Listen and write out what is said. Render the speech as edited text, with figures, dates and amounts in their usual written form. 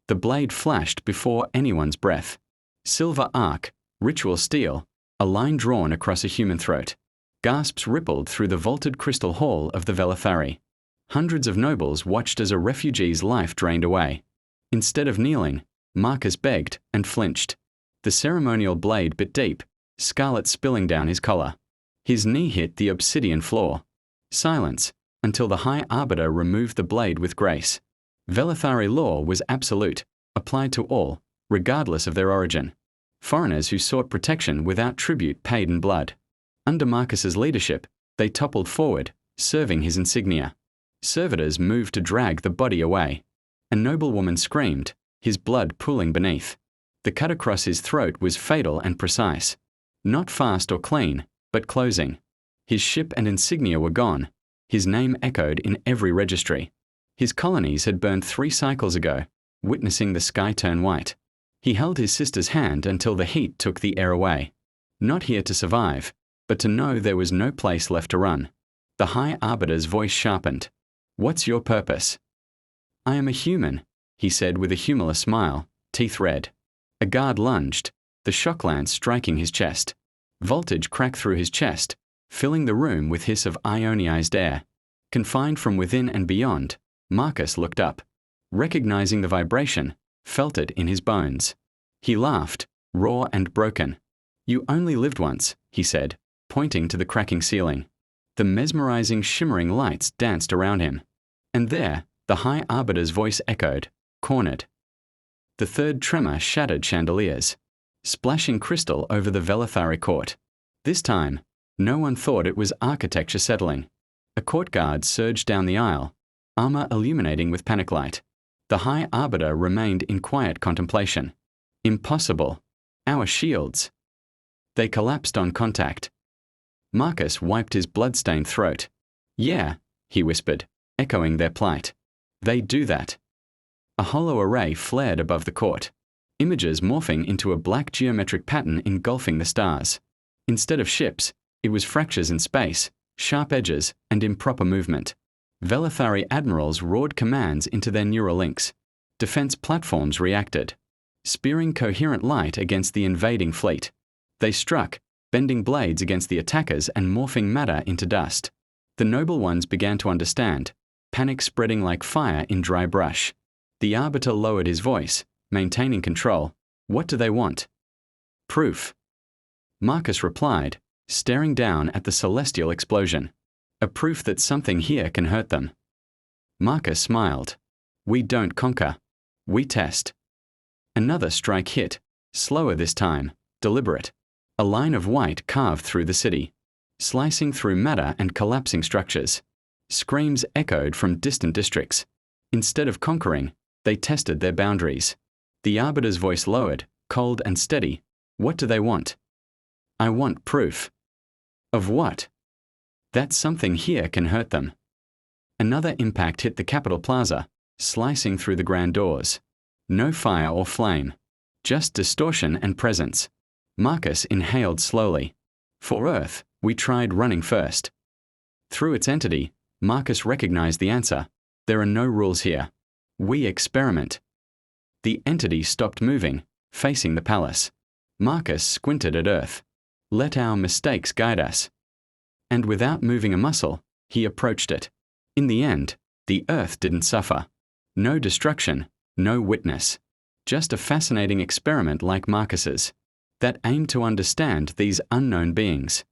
The blade flashed before anyone's breath. Silver arc, ritual steel, a line drawn across a human throat. Gasps rippled through the vaulted crystal hall of the Velithari. Hundreds of nobles watched as a refugee's life drained away. Instead of kneeling, Marcus begged and flinched. The ceremonial blade bit deep, scarlet spilling down his collar. His knee hit the obsidian floor. Silence, until the High Arbiter removed the blade with grace. Velithari law was absolute, applied to all, regardless of their origin. Foreigners who sought protection without tribute paid in blood. Under Marcus's leadership, they toppled forward, serving his insignia. Servitors moved to drag the body away. A noblewoman screamed, his blood pooling beneath. The cut across his throat was fatal and precise. Not fast or clean, but closing. His ship and insignia were gone. His name echoed in every registry. His colonies had burned 3 cycles ago, witnessing the sky turn white. He held his sister's hand until the heat took the air away. Not here to survive, but to know there was no place left to run. The High Arbiter's voice sharpened. "What's your purpose?" "I am a human," he said with a humorless smile, teeth red. A guard lunged, the shock lance striking his chest. Voltage cracked through his chest, filling the room with hiss of ionized air. Confined from within and beyond, Marcus looked up. Recognizing the vibration, felt it in his bones. He laughed, raw and broken. "You only lived once," he said, pointing to the cracking ceiling. The mesmerizing, shimmering lights danced around him. And there, the High Arbiter's voice echoed, cornered. The third tremor shattered chandeliers, splashing crystal over the Velithari court. This time, no one thought it was architecture settling. A court guard surged down the aisle, armor illuminating with panic light. The High Arbiter remained in quiet contemplation. Impossible. Our shields. They collapsed on contact. Marcus wiped his blood-stained throat. "Yeah," he whispered, echoing their plight. "They do that." A hollow array flared above the court, images morphing into a black geometric pattern engulfing the stars. Instead of ships, it was fractures in space, sharp edges, and improper movement. Velithari admirals roared commands into their neural links. Defense platforms reacted, spearing coherent light against the invading fleet. They struck, bending blades against the attackers and morphing matter into dust. The noble ones began to understand, panic spreading like fire in dry brush. The Arbiter lowered his voice, maintaining control. "What do they want?" "Proof." Marcus replied, staring down at the celestial explosion. "A proof that something here can hurt them." Marcus smiled. "We don't conquer. We test." Another strike hit, slower this time, deliberate. A line of white carved through the city, slicing through matter and collapsing structures. Screams echoed from distant districts. Instead of conquering, they tested their boundaries. The Arbiter's voice lowered, cold and steady. "What do they want?" "I want proof." "Of what?" "That something here can hurt them." Another impact hit the Capitol Plaza, slicing through the grand doors. No fire or flame, just distortion and presence. Marcus inhaled slowly. For Earth, we tried running first. Through its entity, Marcus recognized the answer. There are no rules here. We experiment. The entity stopped moving, facing the palace. Marcus squinted at Earth. "Let our mistakes guide us." And without moving a muscle, he approached it. In the end, the Earth didn't suffer. No destruction, no witness. Just a fascinating experiment like Marcus's, that aimed to understand these unknown beings.